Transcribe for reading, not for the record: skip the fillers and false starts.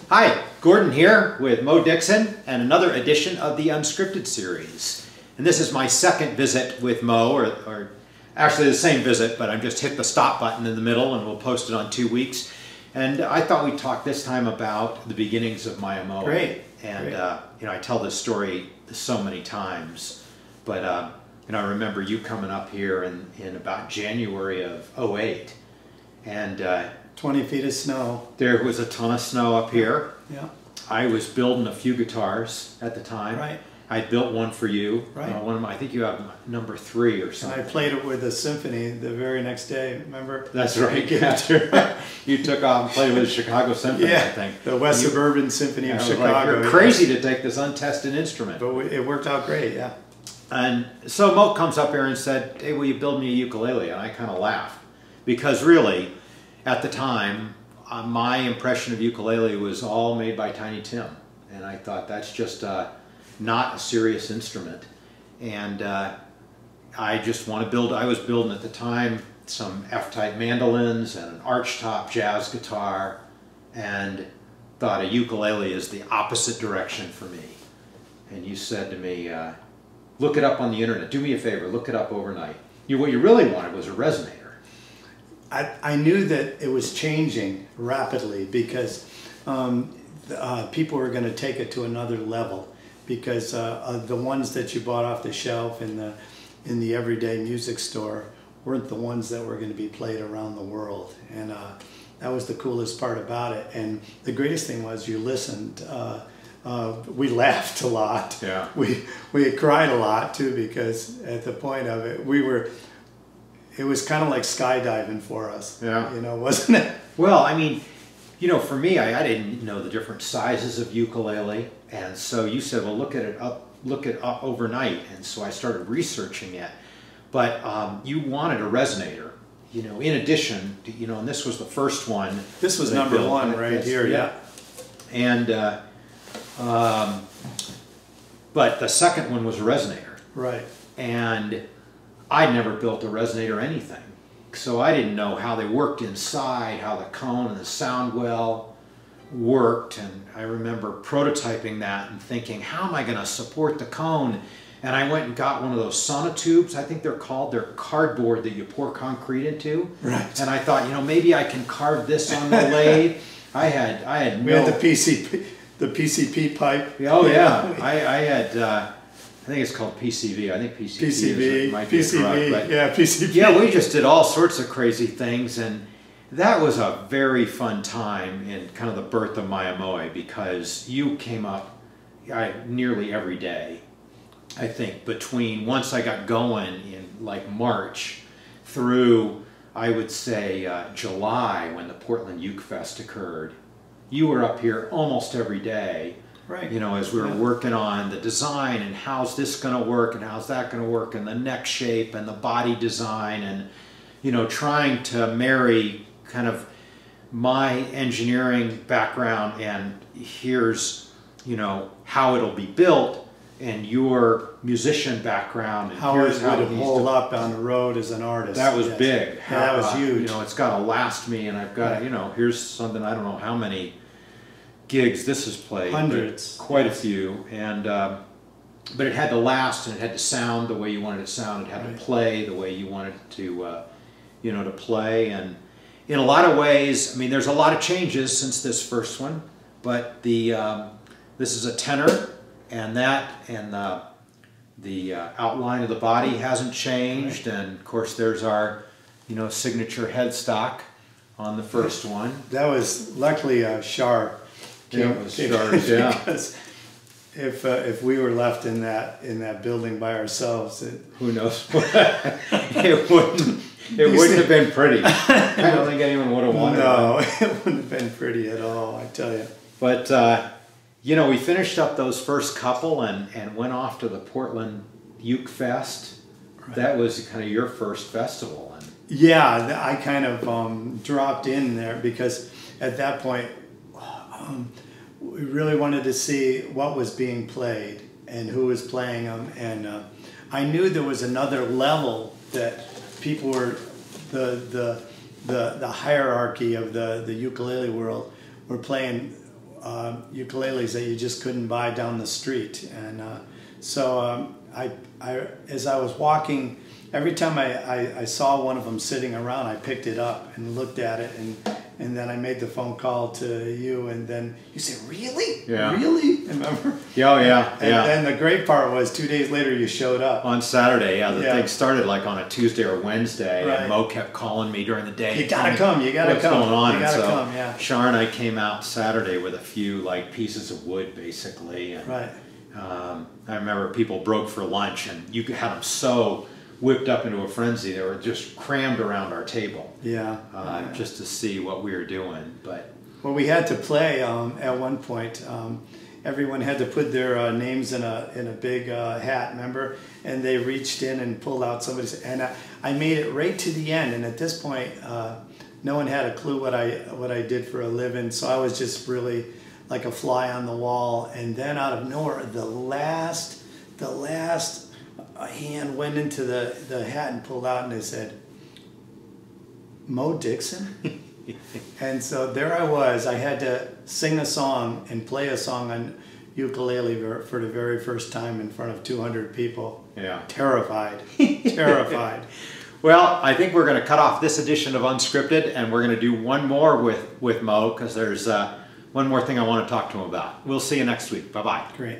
Hi, Gordon here with Moe Dixon and another edition of the Unscripted Series. And this is my second visit with Moe, or actually the same visit, but I've just hit the stop button in the middle and we'll post it on 2 weeks. And I thought we'd talk this time about the beginnings of my Moe. Great. And you know, I tell this story so many times, but you know, I remember you coming up here in about January of '08, and 20 feet of snow. There was a ton of snow up here. Yeah. I was building a few guitars at the time. Right. I built one for you. Right. One of my, I think you have number 3 or something. And I played it with the symphony the very next day, remember? That's right. Yeah. You took off and played with the Chicago Symphony, yeah, I think. the West Suburban Symphony of Chicago. Like, you're crazy to take this untested instrument. But it worked out great, yeah. And so Moe comes up here and said, hey, will you build me a ukulele? And I kind of laughed. Because really, at the time, my impression of ukulele was all made by Tiny Tim. And I thought, that's just not a serious instrument. And I just want to build, I was building at the time some F-type mandolins and an archtop jazz guitar, and thought a ukulele is the opposite direction for me. And you said to me, look it up on the internet. Do me a favor, look it up overnight. What you really wanted was a resonator. I knew that it was changing rapidly because people were going to take it to another level, because the ones that you bought off the shelf in the everyday music store weren't the ones that were going to be played around the world, and that was the coolest part about it. And the greatest thing was you listened. We laughed a lot. Yeah. We cried a lot too, because at the point of it, it was kind of like skydiving for us. Yeah. You know, wasn't it? Well, I mean, you know, for me, I didn't know the different sizes of ukulele, and so you said, well, look it up overnight, and so I started researching it. But you wanted a resonator, you know, in addition to, you know, and this was the first one. This was number 1 right here, yeah. And but the second one was a resonator. Right. And I'd never built a resonator or anything, so I didn't know how they worked inside, how the cone and the sound well worked. And I remember prototyping that and thinking, how am I going to support the cone? And I went and got one of those sonotubes, I think they're called. They're cardboard that you pour concrete into. Right. And I thought, you know, maybe I can carve this on the lathe. We had the PCP pipe. Oh yeah, I had. I think it's called PCV. I think PCV might be correct, but yeah, PCV. Yeah, we just did all sorts of crazy things, and that was a very fun time in kind of the birth of my Moe, because you came up nearly every day. I think between once I got going in like March through, I would say July, when the Portland Uke Fest occurred, you were up here almost every day. Right. You know, as we were working on the design and how's this going to work and how's that going to work, and the neck shape and the body design, and, you know, trying to marry kind of my engineering background and here's, you know, how it'll be built, and your musician background, and how it would hold up on the road as an artist. That was big. Yeah, that was huge. You know, it's got to last me, and I've got, you know, here's something, I don't know how many gigs this has played. Hundreds. Quite a few. And but it had to last, and it had to sound the way you wanted it to sound. It had to play the way you wanted it to, you know, to play. And in a lot of ways, I mean, there's a lot of changes since this first one, but this is a tenor, and the outline of the body hasn't changed. And of course, there's our, you know, signature headstock on the first one. That was luckily sharp. Yeah, it was sharp, yeah. Because if we were left in that building by ourselves, who knows? it wouldn't have been pretty. I don't think anyone would have wanted it. No, it wouldn't have been pretty at all, I tell you. But you know, we finished up those first couple and went off to the Portland Uke Fest. Right. That was kind of your first festival. And yeah, I kind of dropped in there because at that point we really wanted to see what was being played and who was playing them, and I knew there was another level that people were the hierarchy of the ukulele world were playing ukuleles that you just couldn't buy down the street. And so as I was walking, every time I saw one of them sitting around, I picked it up and looked at it, and then I made the phone call to you, and then you said, "Really? Yeah. Really?" Remember? Yeah, oh, yeah, And yeah. then the great part was 2 days later you showed up. On Saturday, yeah, the Yeah. thing started like on a Tuesday or Wednesday, Right. and Mo kept calling me during the day. You gotta come, you gotta what's come. going on? You And gotta so come, yeah. Shar and I came out Saturday with a few like pieces of wood, basically. And, Right. I remember people broke for lunch, and you had them so whipped up into a frenzy. They were just crammed around our table, Yeah. just to see what we were doing. But Well, we had to play at one point. Everyone had to put their names in a big hat, remember? And they reached in and pulled out somebody's. And I made it right to the end. And at this point, no one had a clue what I did for a living. So I was just really like a fly on the wall. And then out of nowhere, the last hand went into the hat and pulled out, and they said, "Moe Dixon." And so there I was. I had to sing a song and play a song on ukulele for the very first time in front of 200 people. yeah. Terrified. Terrified. Well, I think we're going to cut off this edition of Unscripted, and we're going to do one more with Mo, because there's one more thing I want to talk to him about. We'll see you next week. Bye-bye. Great.